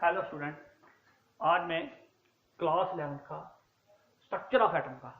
Hello student, आज मैं class 11 का स्ट्रक्चर ऑफ एटम का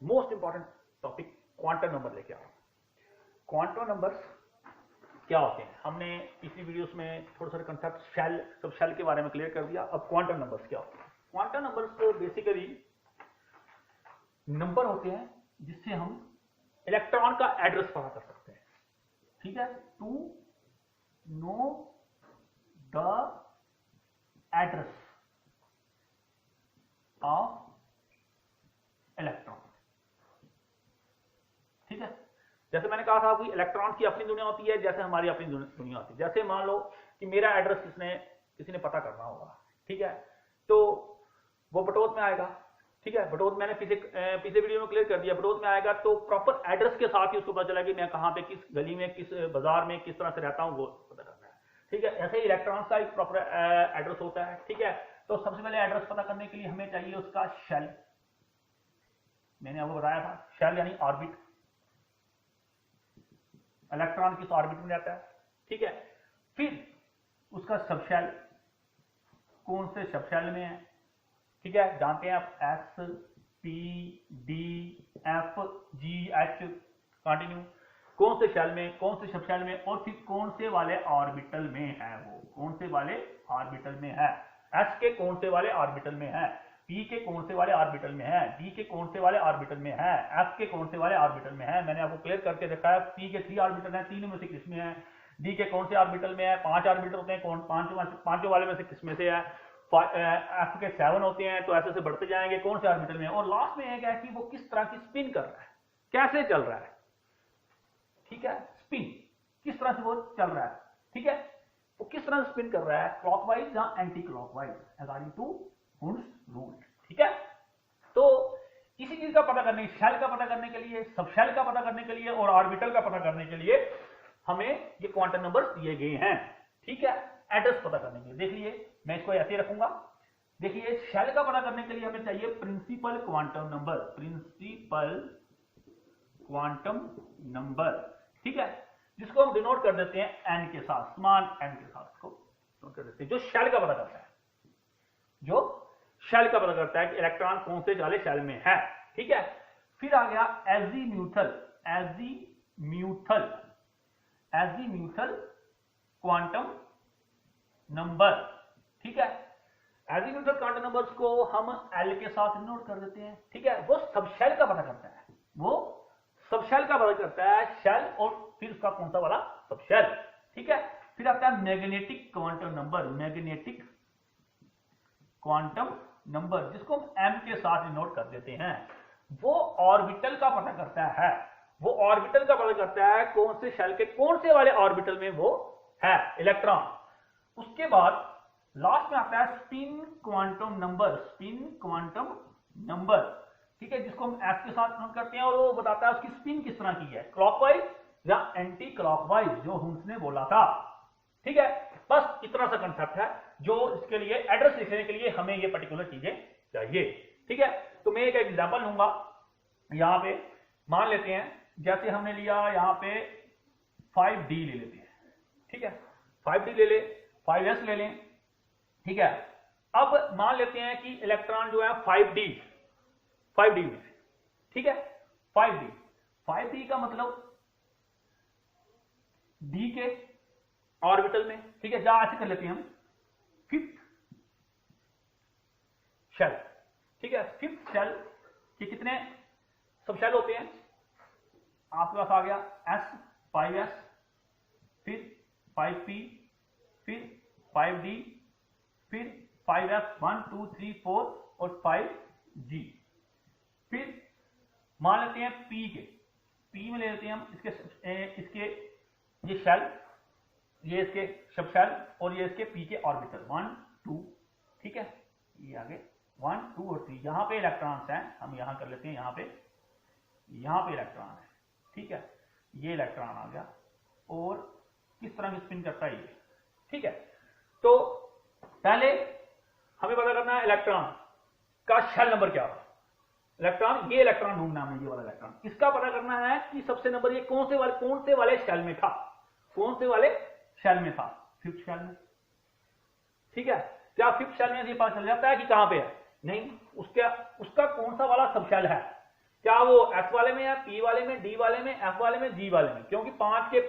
most important topic quantum number लेके आया हूं। क्वांटम नंबर्स क्या होते हैं हमने पिछली वीडियोस में थोड़े सारे कंसेप्ट सब शेल के बारे में क्लियर कर दिया। अब क्वांटम नंबर्स क्या होते हैं? क्वांटम नंबर्स बेसिकली नंबर होते हैं जिससे हम इलेक्ट्रॉन का एड्रेस पता कर सकते हैं। ठीक है, to know the address of electron. ठीक है, जैसे मैंने कहा था कि इलेक्ट्रॉन की अपनी दुनिया होती है, जैसे हमारी अपनी दुनिया होती है। जैसे मान लो कि मेरा एड्रेस किसी ने पता करना होगा, ठीक है, तो वो बटोत में आएगा। ठीक है, बटोत मैंने पिछले वीडियो में क्लियर कर दिया। बटोत में आएगा तो प्रॉपर एड्रेस के साथ ही उसको पता चला कि मैं कहां पे, किस गली में, किस बाजार में किस तरह से रहता हूं, वो पता करना है। ठीक है, ऐसे ही इलेक्ट्रॉन का एक प्रॉपर एड्रेस होता है। ठीक है, तो सबसे पहले एड्रेस पता करने के लिए हमें चाहिए उसका शेल। मैंने आपको बताया था शेल यानी ऑर्बिट। इलेक्ट्रॉन किस ऑर्बिट में रहता है। ठीक है, फिर उसका सबशेल कौन से सबशेल में है। ठीक है, जानते हैं आप S P D F G H continue, कौन से शेल में, कौन से सबशेल में, और फिर कौन से वाले ऑर्बिटल में है, वो कौन से वाले ऑर्बिटल में है। एस के कौन से वाले ऑर्बिटल में है, पी के कौन से वाले ऑर्बिटल में है, डी के कौन से वाले ऑर्बिटल में है, एफ के कौन से वाले ऑर्बिटल में है। मैंने आपको क्लियर करके देखा है, पी के 3 ऑर्बिटल है, 3 में से किस में है। डी के कौन से ऑर्बिटल में है, 5 ऑर्बिटल होते हैं, कौन पांचों वाले में से किस में से है। एफ के 7 होते हैं, तो ऐसे से बढ़ते जाएंगे कौन से ऑर्बिटल में। और लास्ट में है कि वो किस तरह की स्पिन कर रहा है, कैसे चल रहा है। ठीक है, स्पिन किस तरह से वो चल रहा है। ठीक है, वो किस तरह से स्पिन कर रहा है, क्लॉकवाइज या anti clockwise according to Hund's rule. ठीक है, तो इसी चीज का पता करने, शेल का पता करने के लिए, सबशेल का पता करने के लिए और ऑर्बिटल का पता करने के लिए हमें ये क्वांटम नंबर्स दिए गए हैं। ठीक है, एड्रेस पता करने के लिए देखिए मैं इसको ऐसे रखूंगा। देखिए शेल का पता करने के लिए हमें चाहिए principal quantum number, principal quantum number. ठीक है, जिसको हम डिनोट कर देते हैं एन के साथ, स्मॉल एन के साथ इसको डिनोट कर देते हैं, जो शेल का पता करता है, जो शेल का पता करता है कि इलेक्ट्रॉन कौन से वाले शेल में है। ठीक है, फिर आ गया एजीम्यूथल, एजीम्यूथल क्वांटम नंबर। ठीक है, एजीम्यूथल क्वांटम नंबर्स को हम एल के साथ डिनोट कर देते हैं। ठीक है, वो सबशेल का पता करता है, वो सबशेल का पता करता है, शेल और फिर उसका कौन सा वाला सबशेल। ठीक है, फिर आता है magnetic quantum number, magnetic quantum number, जिसको हम एम के साथ डिनोट कर देते हैं। वो ऑर्बिटल का पता करता है, वो ऑर्बिटल का पता करता है कौन से शेल के कौन से वाले ऑर्बिटल में वो है इलेक्ट्रॉन। उसके बाद लास्ट में आता है spin quantum number, spin quantum number. ठीक है, जिसको हम एफ के साथ नोट करते हैं और वो बताता है उसकी स्पिन किस तरह की है, क्लॉकवाइज या एंटी क्लॉकवाइज, जो हुन्स ने बोला था। ठीक है, बस इतना सा कंसेप्ट है जो इसके लिए एड्रेस लिखने के लिए हमें ये पर्टिकुलर चीजें चाहिए। ठीक है, तो मैं एक एग्जांपल लूंगा। यहां पे मान लेते हैं, जैसे हमने लिया यहां पे 5D ले लेते हैं। ठीक है, 5D ले ले, 5S ले लें। ठीक है, अब मान लेते हैं कि इलेक्ट्रॉन जो है 5D में। ठीक है, 5D का मतलब D के ऑर्बिटल में। ठीक है, ऐसे कर लेते हैं हम, 5th शेल। ठीक है, 5th शेल के कितने सबशेल होते हैं, आपके पास आ गया S, 5S, फिर 5P, फिर 5D, फिर 5F, 1 2 3 4 और 5G। फिर मान लेते हैं P में ले लेते हैं हम इसके ये शेल, ये इसके सबशेल और ये इसके P के ऑर्बिटल 1 2। ठीक है, ये आगे 1 2 और 3, यहां पे इलेक्ट्रॉन्स हैं, हम यहां कर लेते हैं, यहां पे इलेक्ट्रॉन है। ठीक है, ये इलेक्ट्रॉन आ गया और किस तरह की स्पिन करता है ये। ठीक है, तो पहले हमें पता करना है इलेक्ट्रॉन का शेल नंबर क्या है। इलेक्ट्रॉन, ये इलेक्ट्रॉन ढूंढना है, ये वाला इलेक्ट्रॉन, इसका पता करना है कि सबसे नंबर ये कौन से वाले शेल में था, कौन से वाले शेल में था, 5th शेल में। ठीक है, क्या फिफ्थ शेल में ये पता चल जाता है कि कहां पे है? नहीं, उसका कौन सा वाला सब शेल है, क्या वो एस वाले में है, पी वाले में, डी वाले में, एफ वाले में, जी वाले में? क्योंकि पांच के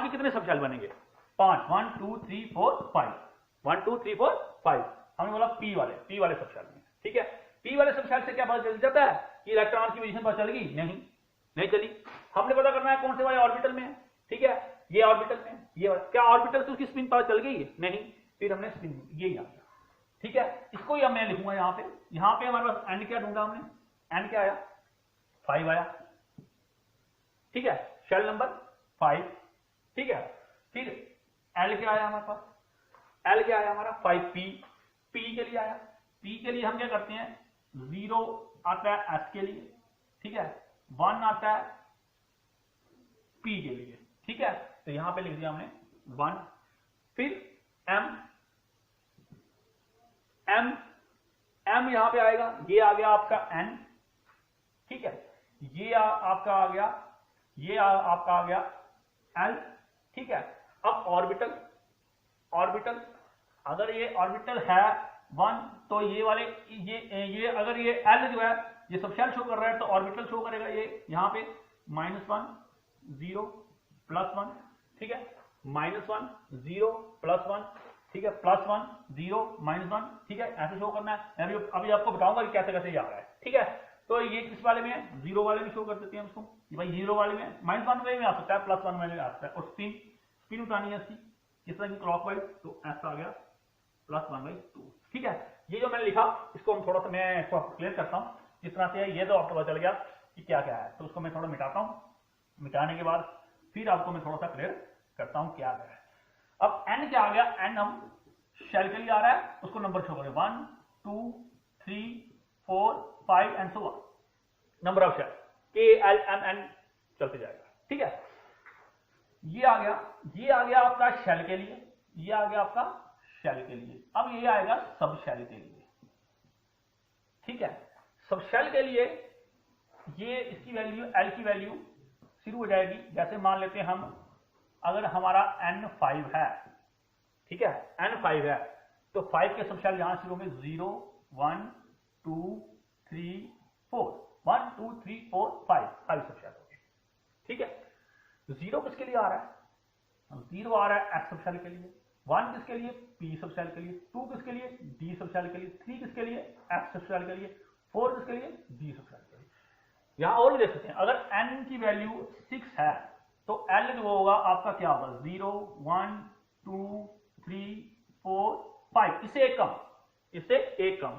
कितने सब शेल बनेंगे? 5, 1 2 3 4 5, 1 2 3 4 5। हमने बोला पी वाले सब शेल में, ठीक है। पी वाले सब शेल से क्या पता चल जाता है कि इलेक्ट्रॉन की पोजीशन पता चल गई? नहीं चली। हमने पता करना है कौन से वाले ऑर्बिटल में है, ठीक है, ये ऑर्बिटल में, ये क्या ऑर्बिटल से उसकी स्पिन पता चल गई? नहीं, फिर हमने स्पिन ये याद, ठीक है। इसको ही मैं लिखूंगा यहाँ पे हमारे पास एन क्या ढूंढा हमने, एन क्या आया? 5 आया, ठीक है, शेल नंबर 5, ठीक है। फिर एल क्या आया हमारे पास? एल क्या आया हमारा? 5p, पी के लिए आया। पी के लिए हम क्या करते हैं, 0 आता है एस के लिए, ठीक है, 1 आता है पी के लिए, ठीक है। तो यहां पे लिख दिया हमने 1। फिर एम यहां पे आएगा, ये आ गया आपका एन, ठीक है, ये आपका आ गया, ये आपका आ गया एल, ठीक है। अब ऑर्बिटल अगर ये ऑर्बिटल है 1 तो ये वाले ये अगर ये एल जो है ये सब शेल शो कर रहा है तो ऑर्बिटल शो करेगा ये यहां पे -1 0 +1, ठीक है, -1 0 +1, ठीक है, +1 0 -1, ठीक है, ऐसे शो करना है। मैं अभी आपको बताऊंगा कि कैसे कैसे ये आ रहा है, ठीक है। तो ये किस वाले में है? 0 वाले में शो कर देते हैं उसको, भाई 0 वाले में, -1 में आ सकता है, +1 में आ सकता है। और स्पिन उठानी है इसकी किस तरह की, क्लॉकवाइज, तो ऐसा आ गया +1/2, ठीक है। ये जो मैंने लिखा इसको हम थोड़ा सा मैं इसको क्लियर करता हूं किस तरह से है, ये तो आपको पता चल गया कि क्या क्या है। तो उसको मैं थोड़ा मिटाता हूं, मिटाने के बाद फिर आपको मैं थोड़ा सा क्लियर करता हूं क्या है। अब एन क्या आ गया, एन हम शेल के लिए आ रहा है, उसको नंबर शो करें 1 2 3 4 5 and so on, number of shell KLMN चलते जाएगा, ठीक है। ये आ गया आपका शेल के लिए, ये आ गया आपका शेल के लिए। अब ये आएगा सब शेल के लिए, ठीक है। सब शेल के लिए ये इसकी वैल्यू एल की वैल्यू शुरू हो जाएगी, जैसे मान लेते हैं हम, अगर हमारा N5 है, ठीक है, N5 है तो 5 के सब शेल यहां शुरू में 0 1 2 3 4 1 2 3 4 5 सब शेल हो गए, ठीक है। 0 किसके लिए आ रहा है? 0 आ रहा है F सब शेल के लिए, 1 किसके लिए? P सब शेल के लिए, 2 किसके लिए? D सब शेल के लिए, 3 किसके लिए? F सब शेल के लिए, 4 किसके लिए? D सब शेल के लिए। यहां और भी देख सकते हैं, अगर N की वैल्यू 6 है तो L जो होगा आपका क्या होगा? 0 1 2 3 4 5, इससे एक कम।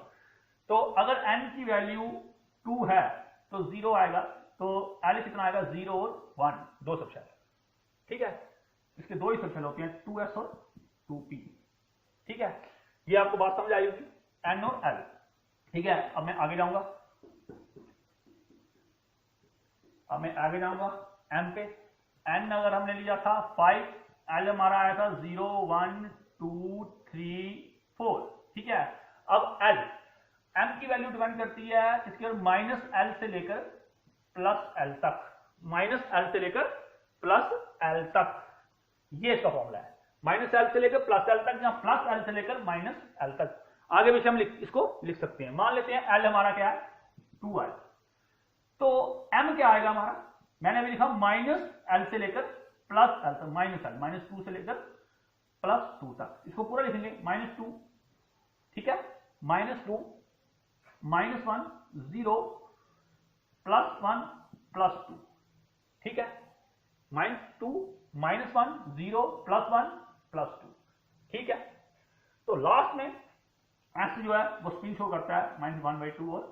तो अगर N की वैल्यू 2 है तो 0 आएगा, तो L कितना आएगा? 0 और 1, 2 सब शेल, ठीक है। इसके 2 ही सब शेल होते हैं, 2s और 2p, ठीक है। ये आपको बात समझ आई होगी, N और L, ठीक है। अब मैं आगे जाऊंगा, M पे। N अगर हमने लिया था 5, L हमारा आया था 0 1 2 3 4, ठीक है। अब L, M की वैल्यू डिपेंड करती है इसके -L से लेकर +L तक, -L से लेकर +L तक, ये इसका फॉर्मूला है, -L से लेकर +L तक या +L से लेकर -L तक। आगे भी हम इसको लिख सकते हैं। मान लेते हैं L हमारा क्या है? 2L, तो M क्या आएगा हमारा? मैंने अभी लिखा -L से लेकर +L तक, -2 से लेकर +2 तक, इसको पूरा लिखेंगे -2, ठीक है, -2 -1 0 +1 +2, ठीक है, -2 -1 0 +1 +2, ठीक है। तो लास्ट में S जो है वो स्पिन शो करता है -1/2 और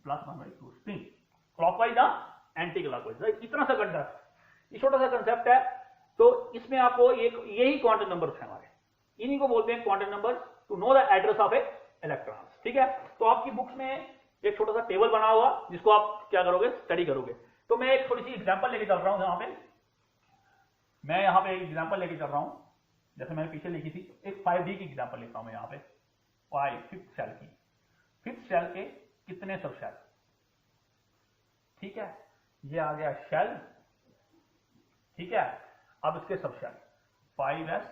+1/2 स्पिन, क्लॉकवाइज या एंटी क्लॉकवाइज, इतना सा कंसेप्ट, ये छोटा सा कंसेप्ट है। तो इसमें आपको यही क्वांटम नंबर्स हैं हमारे, इन्हीं को बोलते हैं quantum numbers to know the address of a electron, ठीक है। तो आपकी बुक्स में एक छोटा सा टेबल बना हुआ जिसको आप क्या करोगे? स्टडी करोगे। तो मैं एक थोड़ी सी एग्जांपल लेके चल रहा हूं, यहां पे एक एग्जांपल लेके चल रहा हूं, जैसे मैंने पीछे लिखी थी, एक 5D की एग्जांपल लिखता हूं मैं यहां पे, 5th शेल की, 5th शेल के कितने सब शेल, ठीक है, ये आ गया शेल, ठीक है। अब इसके सब शेल 5s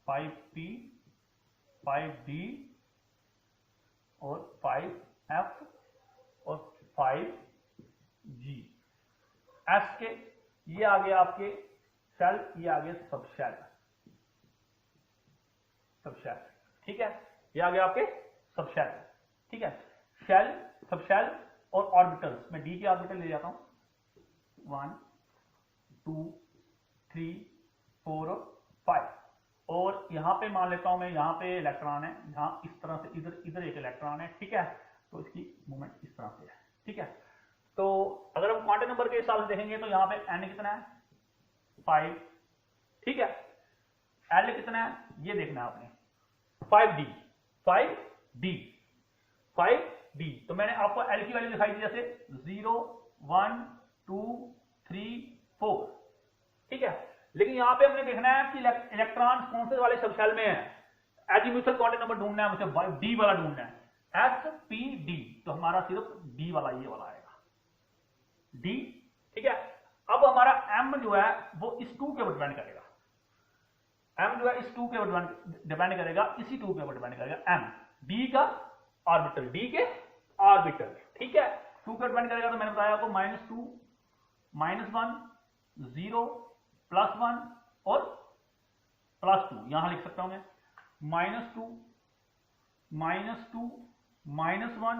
5p 5D और 5F और 5G। एस के ये आ गया आपके शेल, ये आ गया सब शेल, ठीक है, ये आ गया आपके सब शेल, ठीक है। शेल, सब शेल और ऑर्बिटल्स, मैं डी के ऑर्बिटल ले जाता हूं 1 2 3 4 और 5, और यहां पे मान लेता हूं मैं, यहां पे इलेक्ट्रॉन है, यहां इस तरह से इधर एक इलेक्ट्रॉन है, ठीक है, तो इसकी मूवमेंट इस तरह से है, ठीक है। तो अगर हम क्वांटम नंबर के हिसाब से देखेंगे तो यहां पे n कितना है 5, ठीक है, l कितना है ये देखना है आपने 5D 5D, तो मैंने आपको l की वैल्यू दिखाई दी जैसे 0 1 2 3 4, ठीक है। लेकिन यहां पे हमने देखना है कि इलेक्ट्रॉन कौन से वाले सबशेल में है, एजीम्यूथल क्वांटम नंबर ढूंढना है मुझे, डी वाला ढूंढना है, SPD, तो हमारा सिर्फ डी वाला ये वाला आएगा डी, ठीक है। अब हमारा m जो है वो इस 2 के ऊपर डिपेंड करेगा, m जो है इस 2 के ऊपर डिपेंड करेगा, इसी 2 के ऊपर डिपेंड करेगा, m d का ऑर्बिटल, d के ऑर्बिटल, ठीक है, 2 के डिपेंड करेगा। तो मैंने बताया आपको -2 -1 0 +1 और +2, यहां लिख सकता हूं मैं -2 -2 -1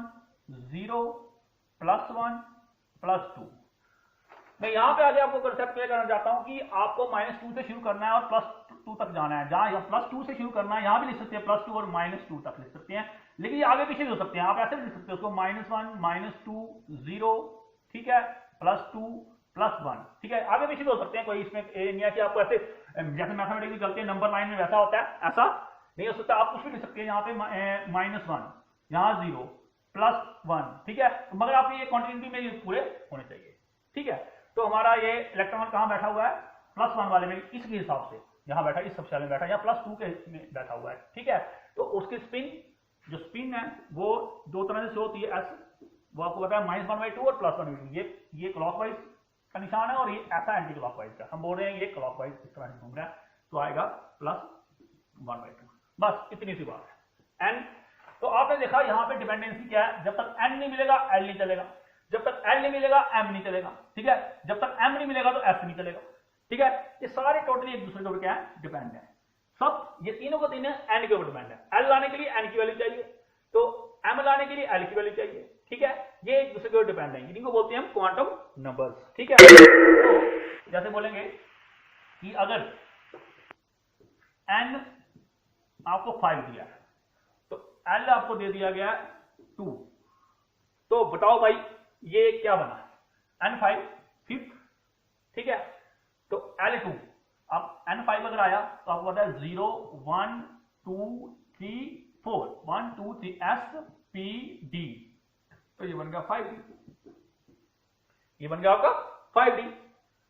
0 +1 +2। मैं यहां पे आगे आपको कंसेप्ट क्लियर करना चाहता हूं कि आपको -2 से शुरू करना है और +2 तक जाना है, जहां +2 से शुरू करना है, यहां भी लिख सकते हैं +2 और -2 तक लिख सकते हैं, लेकिन ये आगे पीछे भी हो सकते हैं, आप ऐसे भी लिख सकते हैं उसको -1 -2 0, ठीक है, +2 +1, ठीक है, आगे पीछे भी हो सकते हैं, कोई इसमें नहीं है कि आपको ऐसे जैसे मैथमेटिक्स चलते हैं नंबर लाइन में वैसा होता है, ऐसा नहीं हो सकता, आप कुछ भी लिख सकते हैं, यहाँ पे -1 यहाँ 0 +1, ठीक है, मगर आपके ये कॉन्टिन्यूटी में ये पूरे होने चाहिए, ठीक है। तो हमारा ये इलेक्ट्रॉन कहां बैठा हुआ है +1 वाले में, इसके हिसाब से यहां बैठा, इस सबशेल में बैठा, या +2 के में बैठा हुआ है, ठीक है। तो उसकी स्पिन, जो स्पिन है वो दो तरह से शो होती है, एस वो आपको पता है -1/2 और +1/2, ये क्लॉकवाइज का निशान है और ये ऐसा एंटी क्लॉकवाइज का, हम बोल रहे हैं ये क्लॉकवाइज इस तरह से घूम रहा है, तो आएगा +1/2, बस इतनी सी बात है। एन, तो आपने देखा यहां पे डिपेंडेंसी क्या है, जब तक एन नहीं मिलेगा एल नहीं चलेगा, जब तक एल नहीं मिलेगा एम नहीं चलेगा, ठीक है, जब तक एम नहीं मिलेगा तो एफ नहीं चलेगा, ठीक है। ये सारे टोटली एक दूसरे के ऊपर क्या है डिपेंड है, सब ये तीनों को तीनों एन के ऊपर डिपेंड है, एल लाने के लिए एन की वैल्यू चाहिए, तो एम लाने के लिए एल की वैल्यू चाहिए, ठीक है, ये एक दूसरे के ऊपर डिपेंड है, इनको बोलते हैं हम क्वांटम नंबर्स, ठीक है। तो जैसे बोलेंगे कि अगर एन आपको 5 दिया है तो एल आपको दे दिया गया 2, तो बताओ भाई ये क्या बना, N5 5th, ठीक है, तो L2, अब N5 अगर आया तो आपको पता है 0 1 2 3 4 1 2 3 SPD, तो ये बन गया 5D, ये बन गया आपका 5D।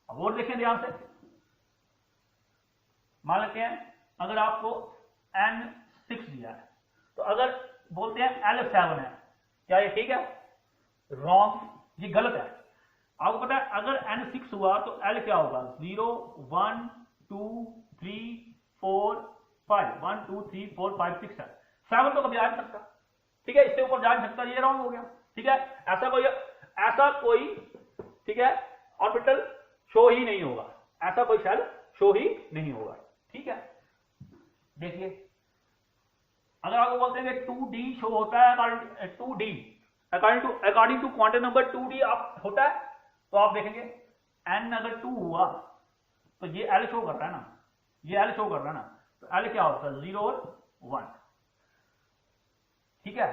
अब और देखें ध्यान से, मान लेते हैं अगर आपको N6 दिया है, तो अगर बोलते हैं L7 है, क्या ये ठीक है, रॉन्ग, ये गलत है। आपको पता है अगर N6 हुआ तो L क्या होगा, 0 1 2 3 4 5 1 2 3 4 5 6 है, 7 तो कभी आ नहीं सकता, ठीक है, इससे ऊपर जा नहीं सकता, ये रॉन्ग हो गया, ठीक है, ऐसा कोई ठीक है ऑर्बिटल शो ही नहीं होगा, ऐसा कोई शेल शो ही नहीं होगा, ठीक है। देखिए अगर आपको बोलते हैं कि 2D शो होता है, 2D according to quantum number 2D आप होता है, तो आप देखेंगे n अगर 2 हुआ तो ये L शो कर रहा है ना, ये L शो कर रहा है ना, तो L क्या होता है 0 और 1, ठीक है,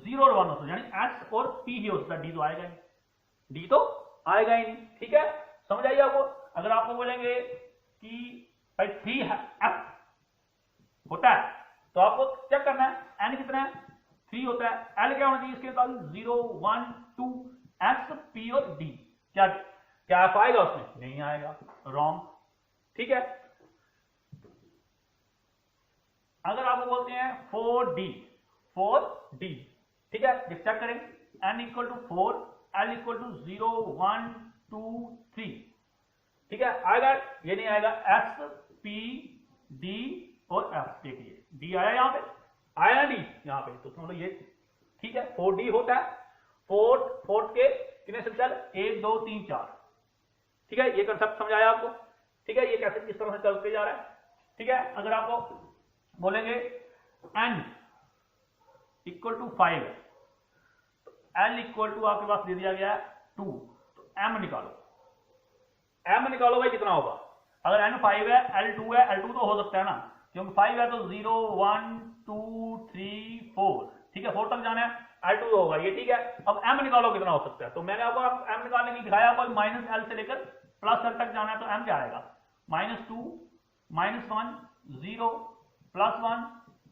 0 और 1 होता है, यानी S और P ही होता है, D तो आएगा ही, D तो आएगा ही नहीं, ठीक है, समझ आइए आपको। अगर आपको बोलेंगे कि भाई 3F होता है तो आपको चेक करना है n कितना है, 3 होता है, L क्या होना चाहिए इसके साथ 0 1 2 S P और D, क्या F आएगा उसमें, नहीं आएगा, रॉन्ग, ठीक है। अगर आपको बोलते हैं 4D, ठीक है, चेक करें, n equal to 4 L equal to 0 1 2 3, ठीक है, आएगा, ये नहीं आएगा, S P D और F, देखिए D आया यहां पे, आया डी यहाँ पे, तो मतलब ये ठीक है 4D होता है, फोर्थ के कितने सबशेल 1 2 3 4, ठीक है। ये कंसेप्ट समझाया आपको, ठीक है। ये कैसे किस तरह से चलते जा रहा है, ठीक है। अगर आपको बोलेंगे n इक्वल टू 5 है, तो l इक्वल टू आपके पास दे दिया गया है 2, तो m निकालो, m निकालो भाई कितना होगा। अगर n 5 है, l 2 है, l 2 तो हो सकता है ना, क्योंकि 5 है तो 0 1 2 3 4, ठीक है 4 तक जाना है, l 2 होगा ये, ठीक है। अब m निकालो कितना हो सकता है, तो मैंने आपको m निकालने के लिए दिखाया, आपको माइनस l से लेकर प्लस l तक जाना है, तो m क्या आएगा -2 -1 0 +1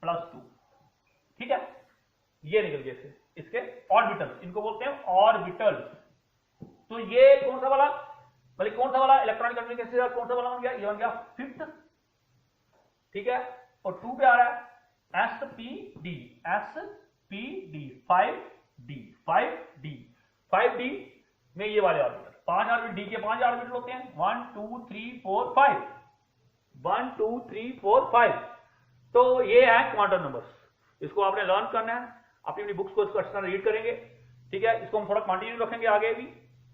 +2, ठीक है। ये निकल गए इसके ऑर्बिटल, इनको बोलते हैं ऑर्बिटल। तो ये कौन सा वाला, मतलब कौन सा वाला इलेक्ट्रॉनिक कम्युनिकेशन कौन सा वाला बन गया, ये बन गया 5th, ठीक है। और 2 पे आ रहा है SPD, SPD 5D में ये वाले ऑर्बिटल, 5 ऑर्बिटल, डी के 5 ऑर्बिटल होते हैं, 1 2 3 4 5, 1 2 3 4 5। तो ये है क्वांटम नंबर्स, इसको आपने लर्न करना है, अपनी बुक्स को इसको अच्छी तरह रीड करेंगे, ठीक है। इसको हम थोड़ा कंटिन्यू रखेंगे आगे भी,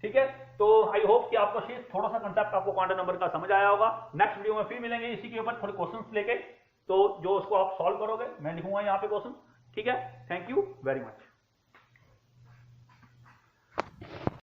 ठीक है। तो आई होप कि आपको थोड़ा सा कंसेप्ट आपको क्वांटम नंबर का समझ आया होगा। नेक्स्ट वीडियो में फिर मिलेंगे इसी के ऊपर थोड़े क्वेश्चंस लेके, तो जो उसको आप सॉल्व करोगे मैं लिखूंगा यहाँ पे क्वेश्चन, ठीक है। Thank you very much.